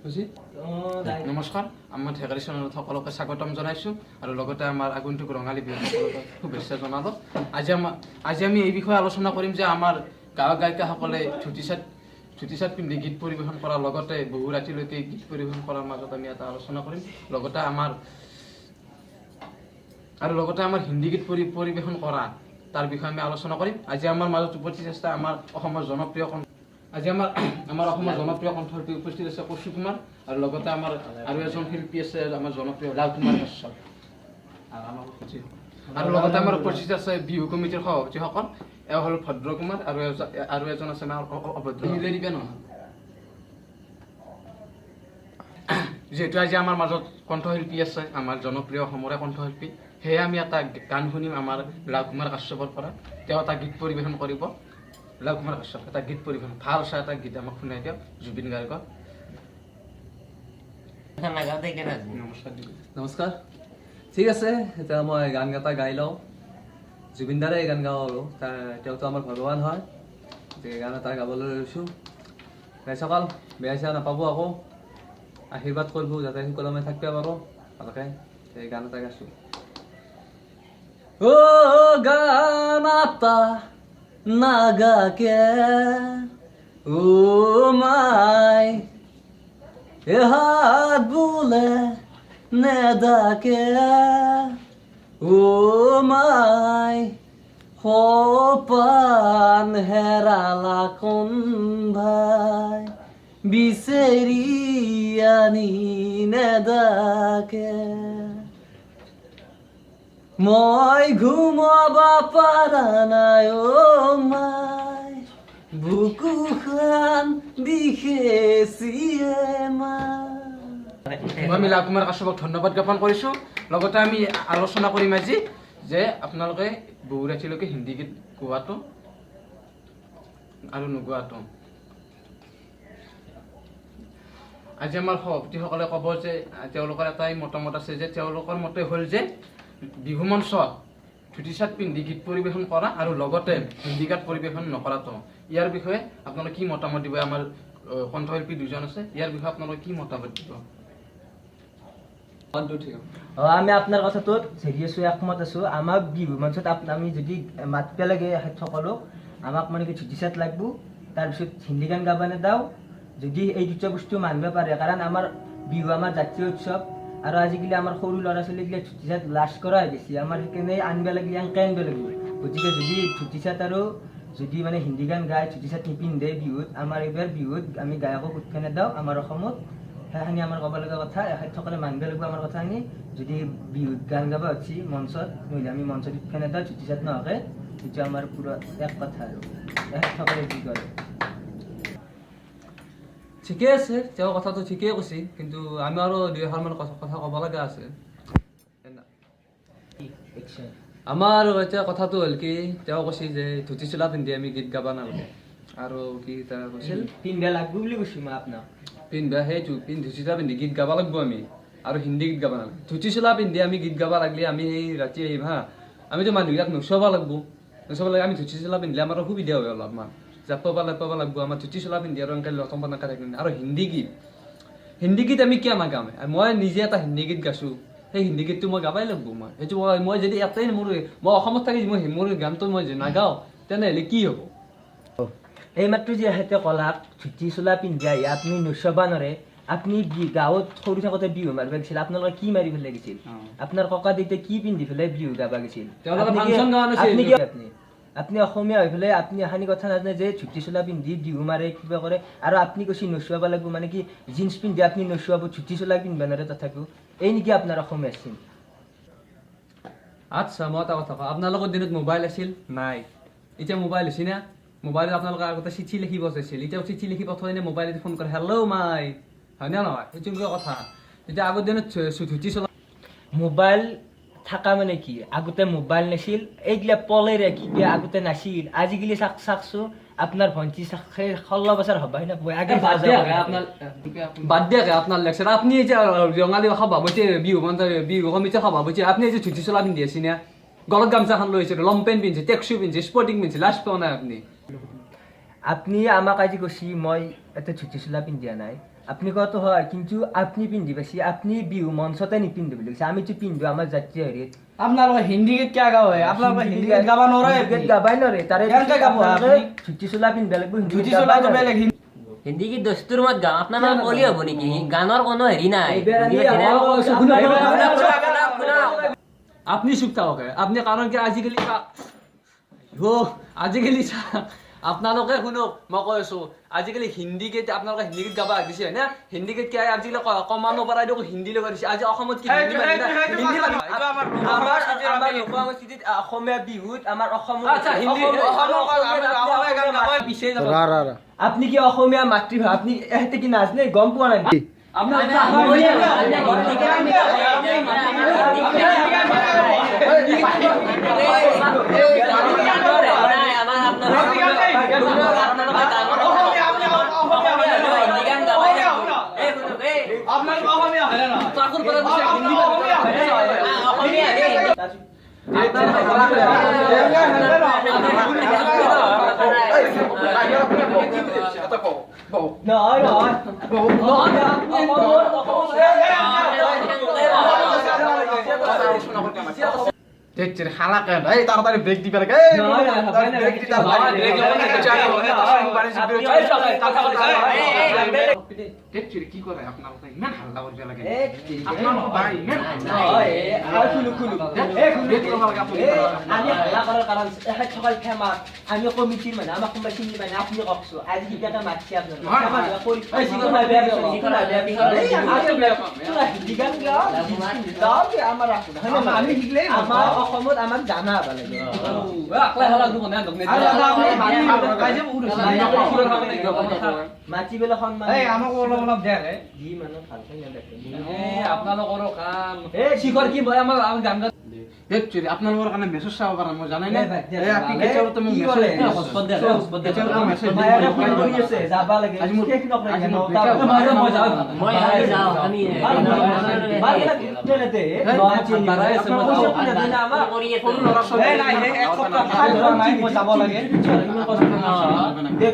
নমস্কাৰ আমাৰ ঢেকাৰী চেনেলত সকলোকে স্বাগতম জনাইছোঁ আৰু লগতে আমাৰ আগন্তুক ৰঙালী বিহু সকলোকে শুভেচ্ছা জনালোঁ। আজি আমি এই বিষয়ে আলোচনা কৰিম যে আমাৰ গায়ক গায়িকাসকলে ধুতি চাৰ্ট পিন্ধি গীত পৰিৱেশন কৰাৰ লগতে বহু ৰাতিলৈকে গীত পৰিৱেশন কৰাৰ মাজত আমি এটা আলোচনা কৰিম। লগতে আমাৰ হিন্দী গীত পৰিৱেশন কৰা তাৰ বিষয়ে আমি আলোচনা কৰিম। আজি আমাৰ মাজত উপস্থিত আছে আমাৰ অসমৰ জনপ্ৰিয় কণ্ঠশিল্পী উপস্থিত আছে কৌশিক কুমাৰ আৰু লগতে আমাৰ আৰু এজন শিল্পী আছে আমাৰ জনপ্ৰিয় লাল কুমাৰ কাশ্যপ আৰু লগতে আমাৰ উপস্থিত আছে বিহু কমিটিৰ সভাপতিসকল। এওঁ হ'ল ভদ্ৰ কুমাৰ আৰু এজন আছে আমাৰ অভদ্ৰ মিলাই দিবে নহয়। যিহেতু আজি আমাৰ মাজত কণ্ঠশিল্পী আছে আমাৰ জনপ্ৰিয় অসমৰে কণ্ঠশিল্পী, সেয়ে আমি এটা গান শুনিম আমাৰ লাল কুমাৰ কাশ্যপৰ পৰা। তেওঁ এটা গীত পৰিৱেশন কৰিব। লাল কুমাৰ কাশ্যপ এটা গীত পৰিৱেশন ভাল চাই এটা গীত আমাক শুনাই দিয়ক জুবিন গাৰ্গৰ। নমস্কাৰ। ঠিক আছে, এতিয়া মই গান এটা গাই লওঁ। জুবিন দাৰে গান গাওঁ আৰু তেওঁতো আমাৰ ভগৱান হয়, গতিকে গান এটা গাবলৈ লৈছোঁ। ৰাইজসকল বেয়া চেয়া নাপাব, আকৌ আশীৰ্বাদ কৰিব যাতে সুকলমে থাকিব পাৰোঁ ভালকে। এই গান এটা গাইছোঁ। অ' গান এটা নাগাকে অ' মাই হাত বোলে নেদাকে অ' মাই সপান হেৰালা কোন ভাই বিচাৰি আনি নেদাকে মই ঘুমাব পাৰা নাই অ' মাই বুকুখান বিষেছিয়ে আমি লাল কুমাৰ কাশ্যপক ধন্যবাদ জ্ঞাপন কৰিছোঁ। লগতে আমি আলোচনা কৰিম আজি যে আপোনালোকে বহু ৰাতিলৈকে হিন্দী গীত গোৱাটো আৰু নোগোৱাটো। আজি আমাৰ সভাপতিসকলে ক'ব যে তেওঁলোকৰ এটাই মতামত আছে যে তেওঁলোকৰ মতে হ'ল যে বিহু মঞ্চত ধুতি চাৰ্ট পিন্ধি গীত পৰিৱেশন কৰা আৰু লগতে হিন্দী গান পৰিৱেশন নকৰাটো। ইয়াৰ বিষয়ে আপোনালোকে কি মতামত দিব? আমাৰ কণ্ঠশিল্পী দুজন আছে, ইয়াৰ বিষয়ে আপোনালোকে কি মতামত দিব? আমি আপোনাৰ কথাটোত একমত আছোঁ। আমাক বিহু মঞ্চত আমি যদি মাতিব লাগে সকলোক, আমাক মানে কি ধুতি চাৰ্ট লাগব, তাৰপিছত হিন্দী গান গাব নেদাও। যদি এই দুটা বস্তু মানিব পাৰে, কাৰণ আমাৰ বিহু আমাৰ জাতীয় উৎসৱ আৰু আজিকালি আমাৰ সৰু ল'ৰা ছোৱালীগিলা ধুতি চাৰ্ট লাজ কৰা হৈ গৈছে। আমাৰ সেইকাৰণে আনিব লাগিলে এনেকৈ আনিব লাগিব। গতিকে যদি ধুতি চাৰ্ট আৰু যদি মানে হিন্দী গান গাই ধুতি চাৰ্ট নিপিন্ধে বিহুত, আমাৰ এইবাৰ বিহুত আমি গায়কক উৎসাহ নেদাওঁ আমাৰ অসমত। সেইখিনি আমাৰ ক'ব লগা কথা, এখেতসকলে মানিব লাগিব আমাৰ কথাখিনি। যদি বিহুত গান গাব উঠছি মঞ্চত, নহ'লে আমি মঞ্চত উৎসাহ নেদাওঁ ধুতি চাৰ্ট নোহোৱাকৈ। সেইটো আমাৰ পুৰা এক কথা আৰু এখেতসকলে যি কৰে ঠিকে আছে, তেওঁ কথাটো ঠিকেই কৈছে, কিন্তু আমি আৰু দুই এষাৰমান কথা ক'ব লগা আছে। আমাৰ এতিয়া কথাটো হ'ল কি, তেওঁ কৈছে যে ধুতি চোলা পিন্ধি আমি গীত গাব নালাগে, আৰু কি তেওঁ কৈছিল পিন্ধা লাগব বুলি কৈছোঁ মই আপোনাক। পিন্ধা সেইটো ধুতি চোলা পিন্ধি গীত গাব লাগিব আমি, আৰু হিন্দী গীত গাব নালাগে। ধুতি চোলা পিন্ধি আমি গীত গাব লাগিলে আমি সেই ৰাতি আহিম হা, আমিতো মানুহবিলাক নচাব লাগিব। আমি ধুতি চোলা পিন্ধিলে আমাৰ সুবিধা হয় অলপমান, জাপাব লাগিব। আমাৰ ধুতি চোলা পিন্ধি আৰু এনেকৈ লটম পটমকৈ থাকিলে। আৰু হিন্দী গীত আমি কিয় নাগাম? মই নিজে এটা হিন্দী গীত গাইছোঁ, সেই হিন্দী গীতটো মই গাবাই লাগিব। সেইটো মই যদি এটাই মই অসমত থাকি মোৰ গানটো মই নাগাওঁ, তেনেহ'লে কি হ'ব? এই মাত্ৰ যে এখেতে ক'লাক ধুতি চোলা পিন্ধি আহি আপুনি নচাব নোৱাৰে। আপুনি গাঁৱত সৰু থাকোঁতে বিহু মাৰিব গৈছিল, আপোনালোকে কি মাৰি পেলাই গৈছিল? আপোনাৰ ককা দেউতাই কি পিন্ধি পেলাই বিহু গাব গৈছিল? আপুনি অসমীয়া হৈ পেলাই আপুনি এখানি কথা নাজানে যে ধুতি চোলা পিন্ধি বিহু মাৰে কিবা কৰে, আৰু আপুনি কৈছে নচুৱাব লাগিব, মানে কি জিন্স পিন্ধি আপুনি নচুৱাব, ধুতি চোলা পিন্ধিব নোৱাৰে তথাপিও। এই নেকি আপোনাৰ অসমীয়া চিন? আচ্ছা, মই এটা কথা কওঁ, আপোনালোকৰ দিনত মোবাইল আছিল নাই? এতিয়া মোবাইল হৈছে না? মোবাইলত আপোনালোকে আগতে চিঠি লিখিব চাইছিল, এতিয়াও চিঠি লিখি পঠাই নে মোবাইলেদি ফোন কৰে হেল্ল' মাই, হয়নে নহয়? সেইটো কিয় কথা? এতিয়া আগৰ দিনত ধুতি চোলা মোবাইল থাকা মানে কি, আগতে মোবাইল নাছিল, এইগিলা পলেৰে কিবা আগতে নাছিল। আজিকালি চাকছো আপনার ভন্টি 16 বছর হবাই না আগে বাদ দিয়ে আপনার লেকচার। আপনি এই যে রঙালী সভাপতি বিহু কমিটির সভাপতি, আপনি এই যে ধুতি চোলা পিন্ধি আছে না, গলত গামছাখন লৈছে, লং পেন্ট পিন্ধছে, টেক্সু পিন্ধছে, স্পৰ্টিং পিন্ধছে, লাজ পোৱা নাই আপনি? আপনি আমাক আজি কৈছি মই এটা ধুতি চোলা পিন্ধিয়া নাই, আপনি কত হয় কিন্তু আপনি পিন্ধি পাইছি আপনি বিহু মঞ্চতে নিপিন্ধি বুলি কৈছে আমিতো পিন্ধো আমাৰ জাতীয় হেৰিত আপনাৰ হিন্দি গীত কে গাও হয় আপনাৰ হিন্দি গীত গাবা নৰে গীত গাবাই নৰে তাৰে কেনেকে গাব আপুনি? ধুতি চোলা পিন্ধবা লাগিব ধুতি চোলা তো বেলেগ হিন্দী গীত দস্তুৰ মত গাওঁ আপোনাৰ মানে কলি হ'ব নেকি গানৰ কোনো হেৰি নাই এইবাৰ আমি বুজি পাইছেনে? আপনি চুপ থাকক আপনি কাৰণ কি আজিকালি আজিকালি আপোনালোকে শুনক মই কৈ আছো আজিকালি হিন্দী গীত আপোনালোকে হিন্দী গীত গাব দিছে হয় না হিন্দী গীত কি আজিকালি কমানো পৰা দিয়ক হিন্দী লগা দিছে আজি অসমত কি হিন্দী মানুহ না? হিন্দী মানুহ আমাৰ লোকসংস্কৃতিত অসমীয়া বিহুত আমাৰ অসমৰ আচ্ছা হিন্দী পিছে যাব আপনি কি অসমীয়া মাতৃভাষা আপনি এহেতে কি নাজনে গম পোৱা নাই আপনার নহয় নহয় দেখছিস হালা কেন এই তাড়াতাড়ি ব্রেক দিবে লাগে ব্রেক দিতে দেখছিস কি করে আপনার ইমান হাল্লা করবে লাগে আপনার ভাই ইমান আমি হাল্লা কৰাৰ কাৰণ এখান সকাল ফেমাছ আমি কমিটিৰ মানে আমাক কোনোবাই চিনি পায় না আপুনি কওকচোন আজি কিবাটা মাতছি আমাৰ অসমত আমাক জানা হ'ব লাগে মাতি পেলাই সন্মান আমাক অলপ অলপ দেখ যি মানুহ ভালকে নেদেখে আপোনালোকৰো কাম শিখৰ কি বয় আমাৰ গান গান দেখছিস আপনাৰ কাৰণে মেসেজ চাব পাৰেন মই জানাই না এই আপনি কি কেতিয়াও তো মোক কৰে? মেসেজ মায়াকে ফোন কৰি আছে যাবা লাগে আজি মোৰ- শেষ নকৰে আজি জানো? মোৰ তাৰ- বেটাও- মই যাওঁ। মই যাওঁ আমি মায়াকে কৰি আছো সৰু ল'ৰা ছোৱালী এই নাই, এই এক সপ্তাহ খাই যোৱা নাই, মই যাব লাগে। দেখ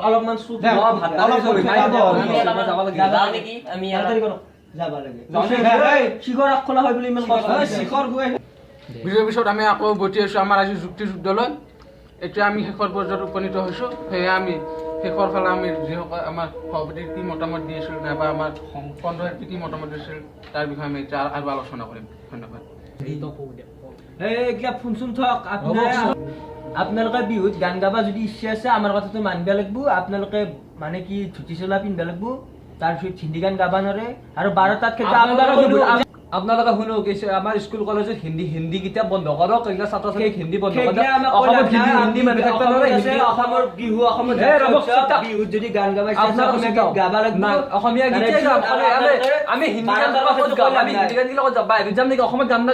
অলপমান চুপ দেখ, অলপ অলপ চুপ থাক। যাওঁ নেকি আমি যাবা লাগে এই, শিখৰ খোলা হয় বুলি ইমান কষ্ট এই শিখৰ গৈ বিজয়ৰ পিছত আমি আকৌ বটি আছোঁ আমাৰ আজি যুক্তি যুদ্ধলৈ এতিয়া আমি শেষৰ পৰ্যায়ত উপনীত হৈছোঁ সেয়ে আমি শেষৰ ফালে আমি যিসকল আমাৰ সভাপতিৰ কি মতামত দি আছিল নাইবা আমাৰ কণ্ঠশিল্পী কি মতামত দিছিল তাৰ বিষয়ে আমি এতিয়া আৰু আলোচনা কৰিম ধন্যবাদ এইগিলা ফোন চোন থক আপোনালোকে বিহুত গান গাবা যদি ইচ্ছা আছে আমাৰ কথাটো মানিব লাগিব আপোনালোকে মানে কি ধুতি চোলা পিন্ধিব লাগিব তাৰপিছত হিন্দী গান গাবা নোৱাৰে আৰু 12টাত খেতা আপোনালোকে শুনো আমাৰ স্কুল কলেজত হিন্দী কিতাপ বন্ধ কৰক এইগিলা ছাত্ৰ ছাত্ৰীক হিন্দী বন্ধ কৰক সেইগিলা আমাক অসমত কৈ লাভ হিন্দী নাই। মানুহ থাকিব নোৱাৰে অসমত আছে, হিন্দী অসমৰ বিহু অসমৰ এই ৰ'ব, জাতীয় উৎসৱ, চুপ থাক। বিহুত যদি গান গাবা ইচ্ছা আছে, আপোনালোকে অসমীয়া চুপ গীত গাবা লাগিব নাই, অসমীয়া গীতে তাৰে গাম। পিছত আমি হিন্দী গান বাৰটাৰ গাব কথাটো গাম, কৈ লাভ আমি নাই। হিন্দী গান গিলা যাব বাহিৰত যাম নেকি অসমত গান না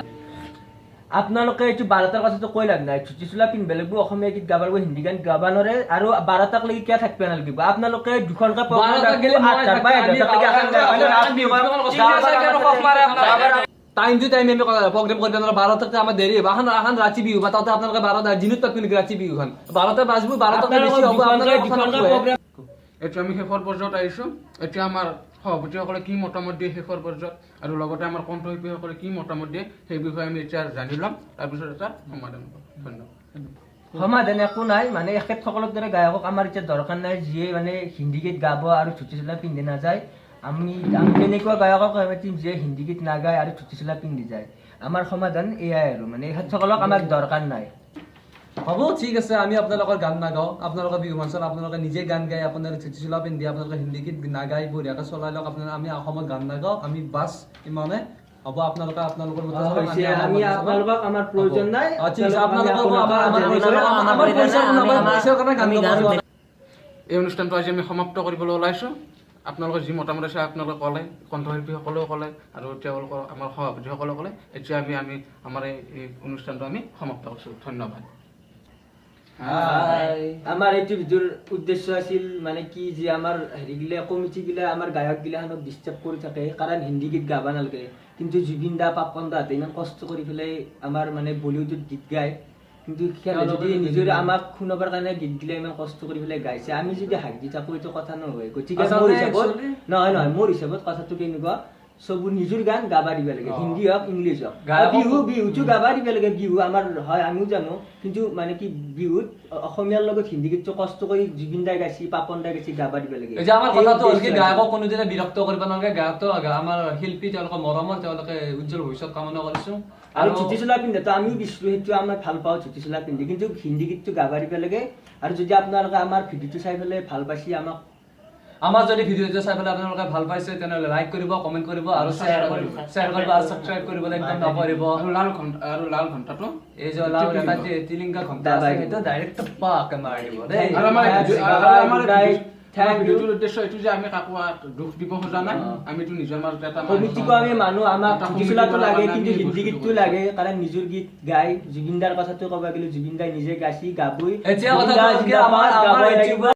আপোনালোকে এইটো 12টাৰ কথাটো কৈ লাভ নাই ধুতি চোলা পিন্ধিব লাগিব অসমীয়া গীত গাব লাগিব হিন্দী গান গাবা নোৱাৰে আৰু 12টাক লাগি কিয় থাকিব নালাগিব আপোনালোকে দুখনকৈ 12টাক গেলে মই 8টাৰ পৰা 11টাক লাগি এখন গাব লাগিব। টাইম টু টাইম আমি প্ৰগ্ৰেম কৰিব নোৱাৰো 12টাত আমাৰ দেৰি হ'ব এখন ৰাতি বিহু বা তাতে আপোনালোকে 12টা দিনত পাতিব নেকি ৰাতি বিহুখন 12টা বাজিব 12টাকে বেছি হ'ব আপোনালোকে এতিয়া আমি শেষৰ পৰ্যায়ত আহিছোঁ এতিয়া আমাৰ সভাপতিসকলে কি মতামত দিয়ে শেষৰ পৰ্যায়ত আৰু লগতে আমাৰ কণ্ঠশিল্পীসকলে কি মতামত দিয়ে সেই বিষয়ে আমি এতিয়া জানি ল'ম তাৰপিছত এটা সমাধান কৰিম ধন্যবাদ সমাধান একো নাই মানে এখেতসকলৰ দৰে গায়কক আমাৰ এতিয়া দৰকাৰ নাই যিয়ে মানে হিন্দী গীত গাব আৰু ধুতি চোলা পিন্ধি নাযায় আমি তেনেকুৱা গায়কক মাতিম যিয়ে হিন্দী গীত নাগায় আৰু ধুতি চোলা পিন্ধি যায় আমাৰ সমাধান এয়াই আৰু মানে এখেতসকলক আমাক দৰকাৰ নাই হ'ব ঠিক আছে আমি আপোনালোকৰ গান নাগাওঁ আপোনালোকৰ বিহু মঞ্চত আপোনালোকে নিজে গান গাই আপোনালোকে ধুতি চোলা পিন্ধি আপোনালোকে হিন্দী গীত নাগাই বঢ়িয়াকৈ চলাই লওক আপোনালোকে আমি অসমত গান নাগাওঁ আমি বাছ ইমানে হ'ব আপোনালোকৰ মতে চলাওক, হৈছে, আমাৰ আমি মতে চলাওক। আপোনালোকক আমাৰ প্ৰয়োজন নাই ঠিক আছে আপোনালোকৰ এই অনুষ্ঠানটো আজি আমি সমাপ্ত কৰিবলৈ ওলাইছোঁ আপোনালোকৰ যি মতামত আছে আপোনালোকে ক'লে কণ্ঠশিল্পীসকলেও ক'লে আৰু তেওঁলোকৰ আমাৰ সভাপতিসকলেও ক'লে এতিয়া আমি আমাৰ এই অনুষ্ঠানটো আমি সমাপ্ত কৰিছোঁ ধন্যবাদ আমাৰ এইটো ভিডিঅ'ৰ উদ্দেশ্য আছিল মানে কি যে আমাৰ হেৰিগিলা কমিটিগিলা আমাৰ গায়কগিলাখনক ডিষ্টাৰ্ব কৰি থাকে কাৰণ হিন্দী গীত গাবা নালাগে কিন্তু জুবিন দা পাপন দাহঁতে ইমান কষ্ট কৰি পেলাই আমাৰ মানে বলিউডত গীত গায় কিন্তু সিহঁতে যদি নিজৰ আমাক শুনাবৰ কাৰণে গীত গিলা ইমান কষ্ট কৰি পেলাই গাইছে, আমি যদি হাক দি থাকো এইটো কথা নহয়। গতিকে মোৰ হিচাপত নহয় মোৰ হিচাপত কথাটো কেনেকুৱা, চব নিজৰ গান গাবা দিব লাগে, হিন্দী হওক ইংলিছ হওক। বিহুটো গাবা দিব লাগে, বিহু আমাৰ হয় আমিও জানো, কিন্তু মানে কি বিহুত অসমীয়াৰ লগত হিন্দী গীতটো কষ্ট কৰি জুবিন দাই গাইছি, পাপন দাই গাইছি, গাবা দিব লাগে। এই যে আমাৰ কথাটো হ'ল কি গায়কক কোনোদিনে বিৰক্ত কৰিব নালাগে, গায়কটো আমাৰ শিল্পী, তেওঁলোকৰ মৰমৰ, তেওঁলোকে উজ্জ্বল ভৱিষ্যত কামনা কৰিছো। আৰু ধুতি চোলা পিন্ধাটো আমিও বিচৰো, সেইটো আমি ভাল পাওঁ ধুতি চোলা পিন্ধি, কিন্তু হিন্দী গীতটো গাবা দিব লাগে। আৰু যদি আপোনালোকে আমাৰ ভিডিঅ'টো চাই পেলাই ভাল পাইছে, আমাৰ যদি ভিডিঅ'টো চাই পেলাই আপোনালোকে ভাল পাইছে তেনেহ'লে লাইক কৰিব, কমেণ্ট কৰিব আৰু শ্বেয়াৰ কৰিব আৰু ছাবস্ক্ৰাইব কৰিবলৈ একদম নকৰিব। আৰু লাল ঘণ্টাটো এই যে লাল এটা যে তিলিংগা ঘণ্টা আছে সেইটো ডাইৰেক্ট পাক মাৰি দিব দেই। আৰু আমাৰ Thank you. ভিডিঅ'টোৰ উদ্দেশ্য এইটো যে আমি কাকো দুখ দিব খোজা নাই, আমিতো নিজৰ মাজত এটা সমিতিকো আমি মানুহ, আমাক ধুতি চোলাটো লাগে কিন্তু হিন্দী গীতটো লাগে, কাৰণ নিজৰ গীত গাই জুবিন দাৰ কথাটো ক'ব গ'লে জুবিন দাই নিজে গাইছি, গাবই। এতিয়া কথা হ'ল কি আমাৰ ইউটিউবৰ